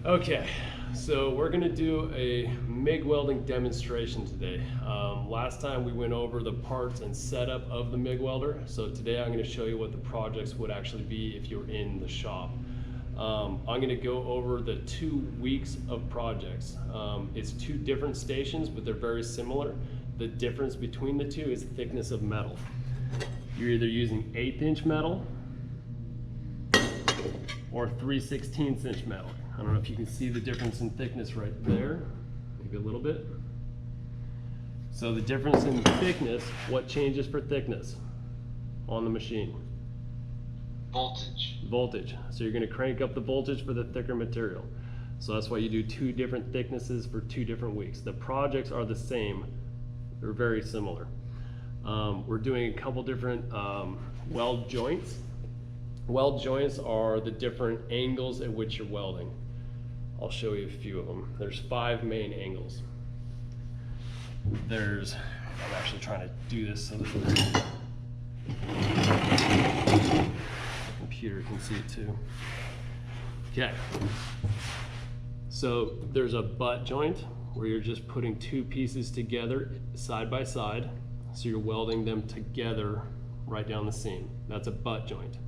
Okay, so we're gonna do a MIG welding demonstration today. Last time we went over the parts and setup of the MIG welder. So today I'm gonna show you what the projects would actually be if you're in the shop. I'm gonna go over the 2 weeks of projects. It's 2 different stations, but they're very similar. The difference between the 2 is thickness of metal. You're either using 1/8 inch metal or 3/16 inch metal. I don't know if you can see the difference in thickness right there, maybe a little bit. So the difference in thickness, what changes for thickness on the machine? Voltage. Voltage. So you're going to crank up the voltage for the thicker material. So that's why you do 2 different thicknesses for 2 different weeks. The projects are the same, they're very similar. We're doing a couple different weld joints. Weld joints are the different angles at which you're welding. I'll show you a few of them. There's 5 main angles. I'm actually trying to do this so that the computer can see it too. Okay. So there's a butt joint where you're just putting 2 pieces together side by side. So you're welding them together right down the seam. That's a butt joint.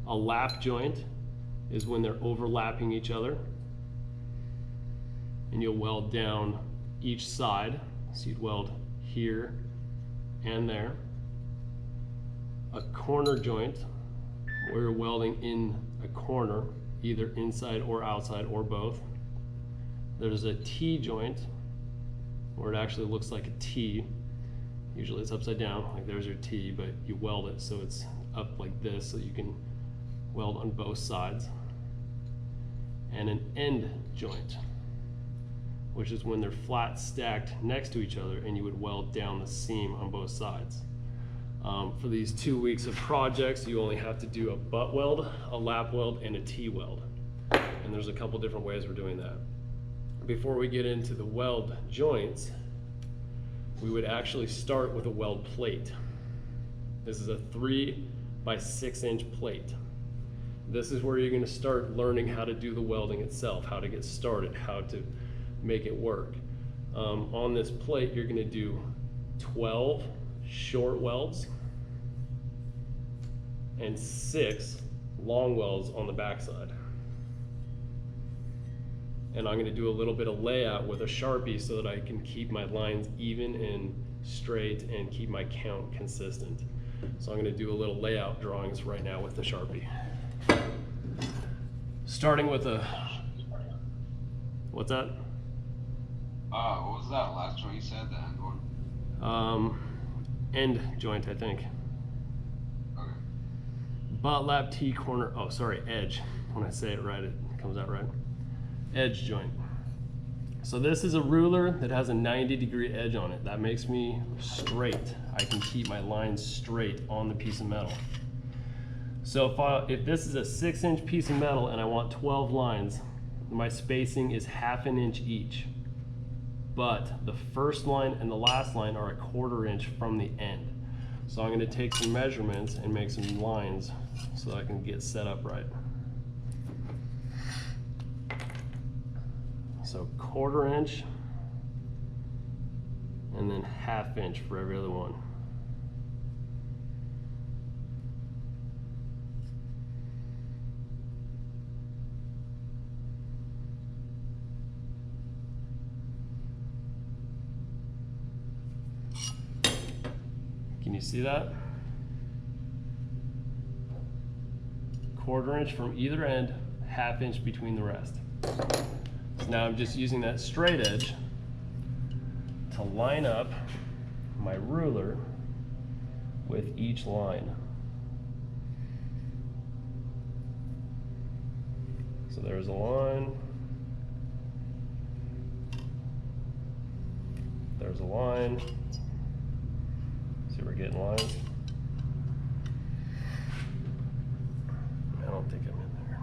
A lap joint is when they're overlapping each other, and you'll weld down each side. So you'd weld here and there. A corner joint, where you're welding in a corner, either inside or outside or both. There's a T joint, where it actually looks like a T. Usually it's upside down, like there's your T, but you weld it so it's up like this so you can weld on both sides. And an end joint, which is when they're flat stacked next to each other and you would weld down the seam on both sides. For these 2 weeks of projects, you only have to do a butt weld, a lap weld, and a T weld. And there's a couple different ways we're doing that. Before we get into the weld joints, we would actually start with a weld plate. This is a 3 by 6 inch plate. This is where you're going to start learning how to do the welding itself, how to get started, how to make it work. On this plate, you're going to do 12 short welds and 6 long welds on the backside. And I'm going to do a little bit of layout with a Sharpie so that I can keep my lines even and straight and keep my count consistent. So I'm going to do a little layout drawings right now with the Sharpie. Starting with a, what's that? What was that last one you said, the end one? End joint, I think. Okay. Butt lap T corner, oh sorry, edge. When I say it right, it comes out right. Edge joint. So this is a ruler that has a 90-degree edge on it. That makes me straight. I can keep my lines straight on the piece of metal. So if this is a 6 inch piece of metal and I want 12 lines, my spacing is ½ an inch each. But the first line and the last line are 1/4 inch from the end. So I'm going to take some measurements and make some lines so that I can get set up right. So 1/4 inch and then ½ inch for every other one. Can you see that? 1/4 inch from either end, ½ inch between the rest. So now I'm just using that straight edge to line up my ruler with each line. So there's a line, there's a line. See, we're getting lines. I don't think I'm in there.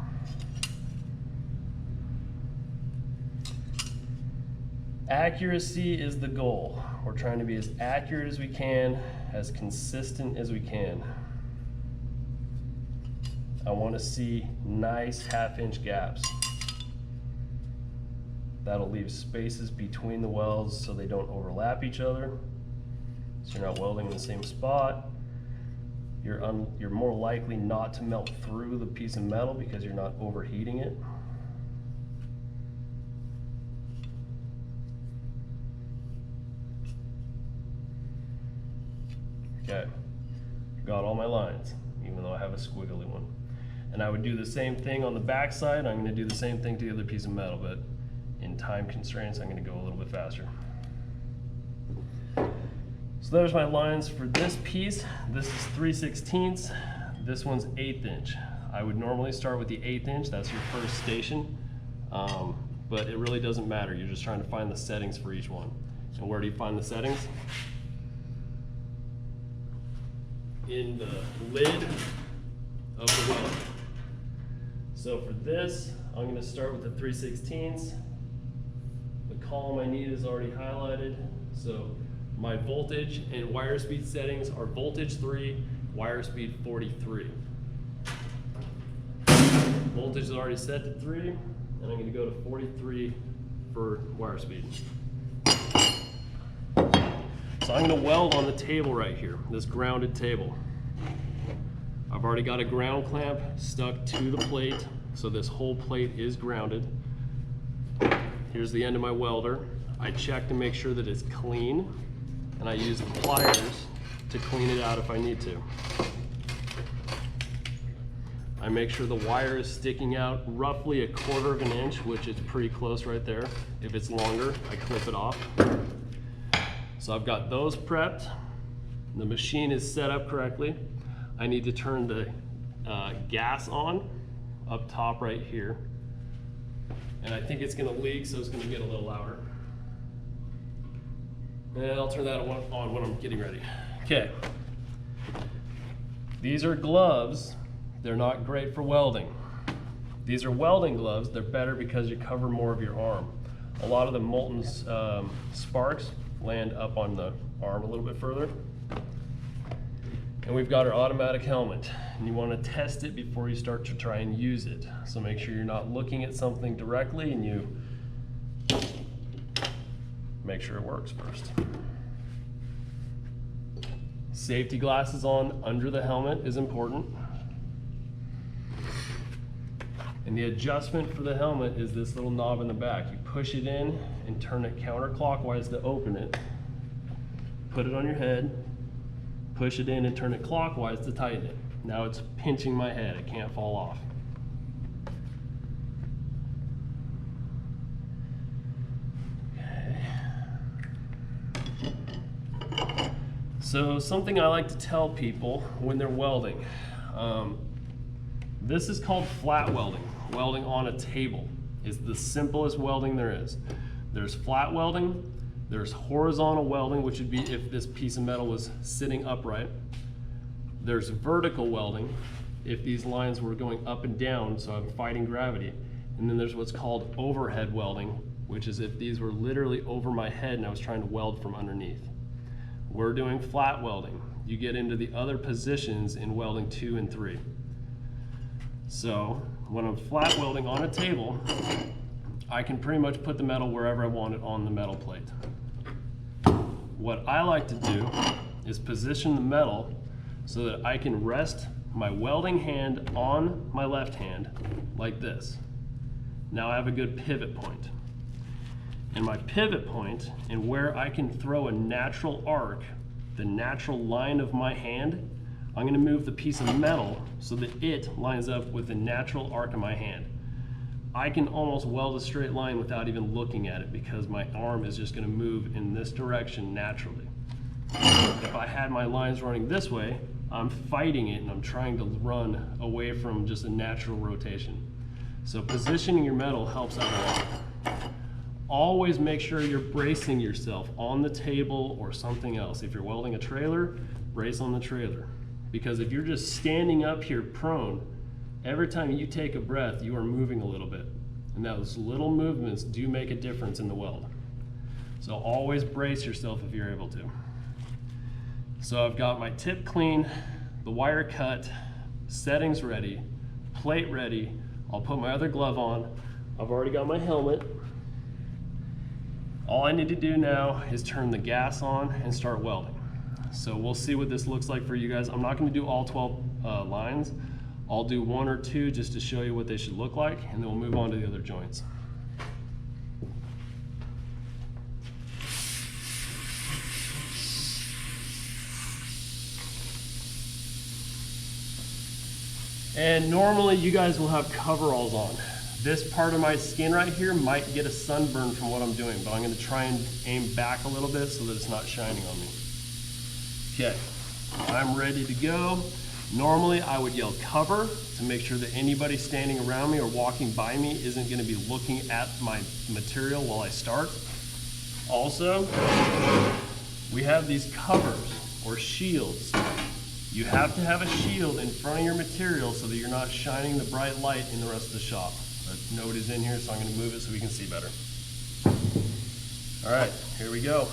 Accuracy is the goal. We're trying to be as accurate as we can, as consistent as we can. I want to see nice ½ inch gaps. That'll leave spaces between the welds so they don't overlap each other. So you're not welding in the same spot. You're more likely not to melt through the piece of metal because you're not overheating it. Okay, got all my lines, even though I have a squiggly one. And I would do the same thing on the back side. I'm going to do the same thing to the other piece of metal, but in time constraints, I'm going to go a little bit faster. So there's my lines for this piece. This is 3/16. This one's 1/8 inch. I would normally start with the 1/8 inch. That's your first station, but it really doesn't matter. You're just trying to find the settings for each one. And where do you find the settings? In the lid of the weld. So for this, I'm going to start with the 3/16. The column I need is already highlighted. So my voltage and wire speed settings are voltage 3, wire speed 43. Voltage is already set to 3, and I'm going to go to 43 for wire speed. So I'm going to weld on the table right here, this grounded table. I've already got a ground clamp stuck to the plate, so this whole plate is grounded. Here's the end of my welder. I check to make sure that it's clean, and I use the pliers to clean it out if I need to. I make sure the wire is sticking out roughly 1/4 inch, which is pretty close right there. If it's longer, I clip it off. So I've got those prepped. The machine is set up correctly. I need to turn the gas on up top right here. And I think it's gonna leak, so it's gonna get a little louder. And I'll turn that on when I'm getting ready. Okay. These are gloves. They're not great for welding. These are welding gloves. They're better because you cover more of your arm. A lot of the molten sparks land up on the arm a little bit further. And we've got our automatic helmet. And you want to test it before you start to try and use it. So make sure you're not looking at something directly, and you make sure it works first. Safety glasses on under the helmet is important. And the adjustment for the helmet is this little knob in the back. You push it in and turn it counterclockwise to open it. Put it on your head, push it in and turn it clockwise to tighten it. Now it's pinching my head, it can't fall off. Okay. So something I like to tell people when they're welding, this is called flat welding. Welding on a table is the simplest welding there is. There's flat welding, there's horizontal welding, which would be if this piece of metal was sitting upright. There's vertical welding, if these lines were going up and down, so I'm fighting gravity. And then there's what's called overhead welding, which is if these were literally over my head and I was trying to weld from underneath. We're doing flat welding. You get into the other positions in welding 2 and 3. So when I'm flat welding on a table, I can pretty much put the metal wherever I want it on the metal plate. What I like to do is position the metal so that I can rest my welding hand on my left hand like this. Now I have a good pivot point. And my pivot point and where I can throw a natural arc, the natural line of my hand, I'm going to move the piece of metal so that it lines up with the natural arc of my hand. I can almost weld a straight line without even looking at it because my arm is just going to move in this direction naturally. If I had my lines running this way, I'm fighting it and I'm trying to run away from just a natural rotation. So positioning your metal helps out a lot. Always make sure you're bracing yourself on the table or something else. If you're welding a trailer, brace on the trailer. Because if you're just standing up here prone, every time you take a breath, you are moving a little bit. And those little movements do make a difference in the weld. So always brace yourself if you're able to. So I've got my tip clean, the wire cut, settings ready, plate ready. I'll put my other glove on. I've already got my helmet. All I need to do now is turn the gas on and start welding. So we'll see what this looks like for you guys. I'm not going to do all 12 lines. I'll do 1 or 2 just to show you what they should look like, and then we'll move on to the other joints. And normally you guys will have coveralls on. This part of my skin right here might get a sunburn from what I'm doing, but I'm gonna try and aim back a little bit so that it's not shining on me. Okay, I'm ready to go. Normally I would yell cover to make sure that anybody standing around me or walking by me isn't gonna be looking at my material while I start. Also, we have these covers or shields. You have to have a shield in front of your material so that you're not shining the bright light in the rest of the shop. But nobody's in here, so I'm gonna move it so we can see better. All right, here we go.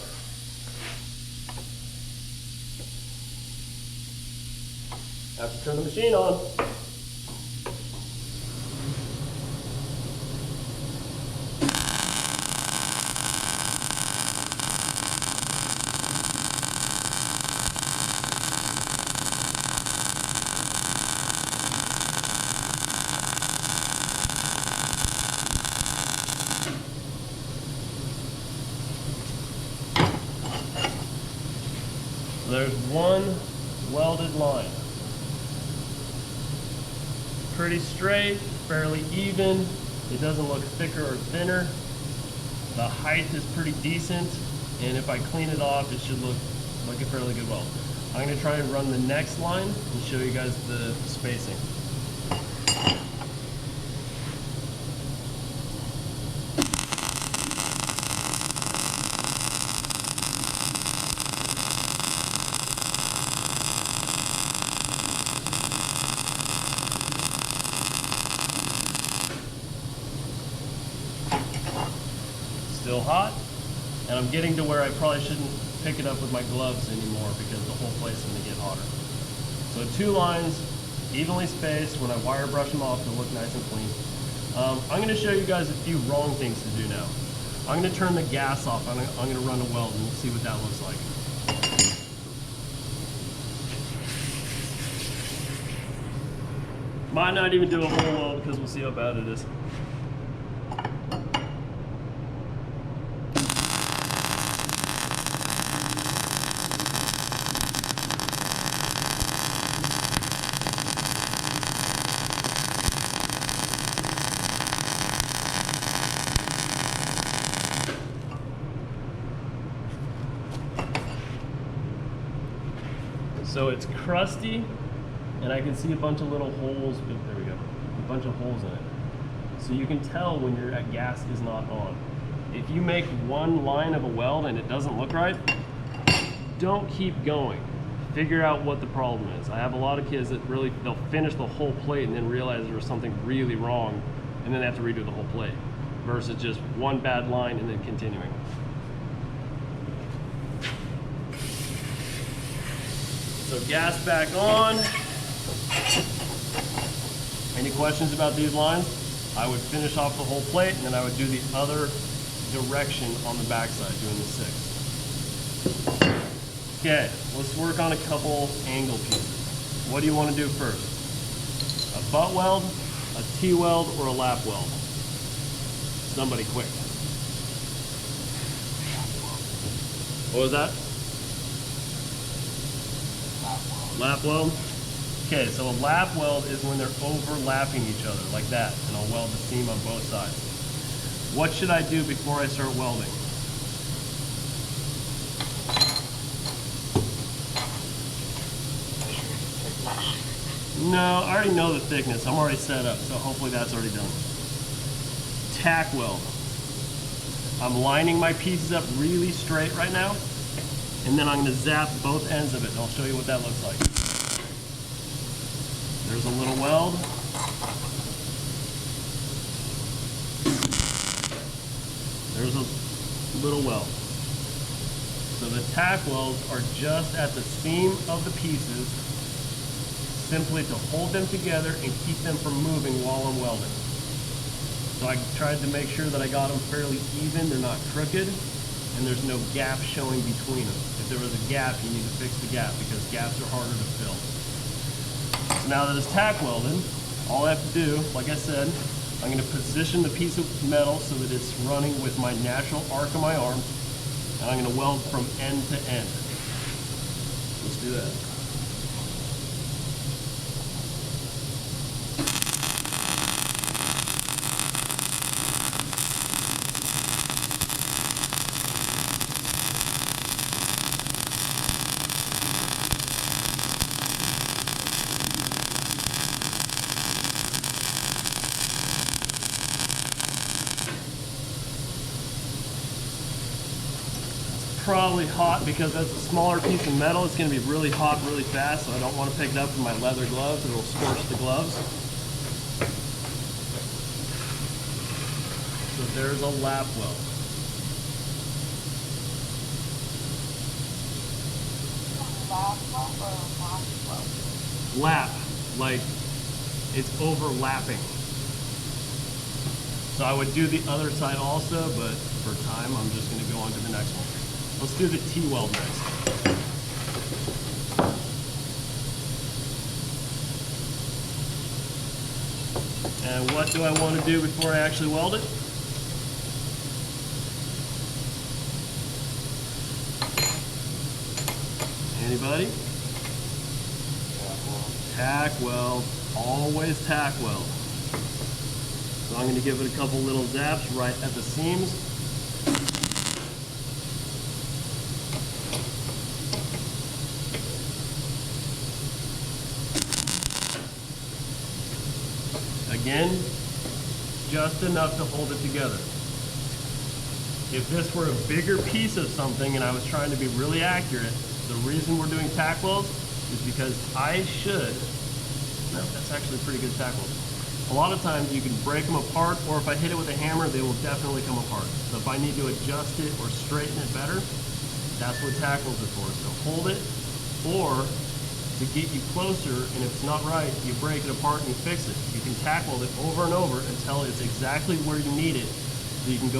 Have to turn the machine on. There's one welded line. Pretty straight, fairly even. It doesn't look thicker or thinner. The height is pretty decent, and if I clean it off, it should look like a fairly good weld. I'm gonna try and run the next line and show you guys the spacing. Still hot, and I'm getting to where I probably shouldn't pick it up with my gloves anymore because the whole place is going to get hotter. So 2 lines, evenly spaced. When I wire brush them off, they'll look nice and clean. I'm going to show you guys a few wrong things to do now. I'm going to turn the gas off. I'm going to run a weld and we'll see what that looks like. Might not even do a whole weld because we'll see how bad it is. So it's crusty, and I can see a bunch of little holes. There we go, a bunch of holes in it. So you can tell when your gas is not on. If you make one line of a weld and it doesn't look right, don't keep going. Figure out what the problem is. I have a lot of kids that they'll finish the whole plate and then realize there was something really wrong, and then they have to redo the whole plate, versus just one bad line and then continuing. So gas back on. Any questions about these lines? I would finish off the whole plate and then I would do the other direction on the backside, doing the 6. Okay, let's work on a couple angle pieces. What do you want to do first? A butt weld, a T-weld, or a lap weld? Somebody quick. What was that? Lap weld? Okay, so a lap weld is when they're overlapping each other, like that, and I'll weld the seam on both sides. What should I do before I start welding? No, I already know the thickness. I'm already set up, so hopefully that's already done. Tack weld. I'm lining my pieces up really straight right now, and then I'm going to zap both ends of it, and I'll show you what that looks like. There's a little weld. There's a little weld. So the tack welds are just at the seam of the pieces, simply to hold them together and keep them from moving while I'm welding. So I tried to make sure that I got them fairly even, they're not crooked, and there's no gap showing between them. If there was a gap, you need to fix the gap because gaps are harder to fill. So now that it's tack welded, all I have to do, like I said, I'm going to position the piece of metal so that it's running with my natural arc of my arm, and I'm going to weld from end to end. Let's do that. Probably hot because that's a smaller piece of metal. It's going to be really hot really fast, so I don't want to pick it up in my leather gloves. It'll scorch the gloves. So there's a lap weld. Lap, like it's overlapping. So I would do the other side also, but for time, I'm just going to go on to the next one. Let's do the T-weld next. And what do I want to do before I actually weld it? Anybody? Tack weld. Always tack weld. So I'm going to give it a couple little zaps right at the seams. Again, just enough to hold it together. If this were a bigger piece of something and I was trying to be really accurate, the reason we're doing tack welds is because I should, no, that's actually a pretty good tack weld. A lot of times you can break them apart, or if I hit it with a hammer, they will definitely come apart. So if I need to adjust it or straighten it better, that's what tack welds are for. So hold it, or to get you closer, and if it's not right, you break it apart and you fix it. You can tack weld it over and over until it's exactly where you need it, so you can go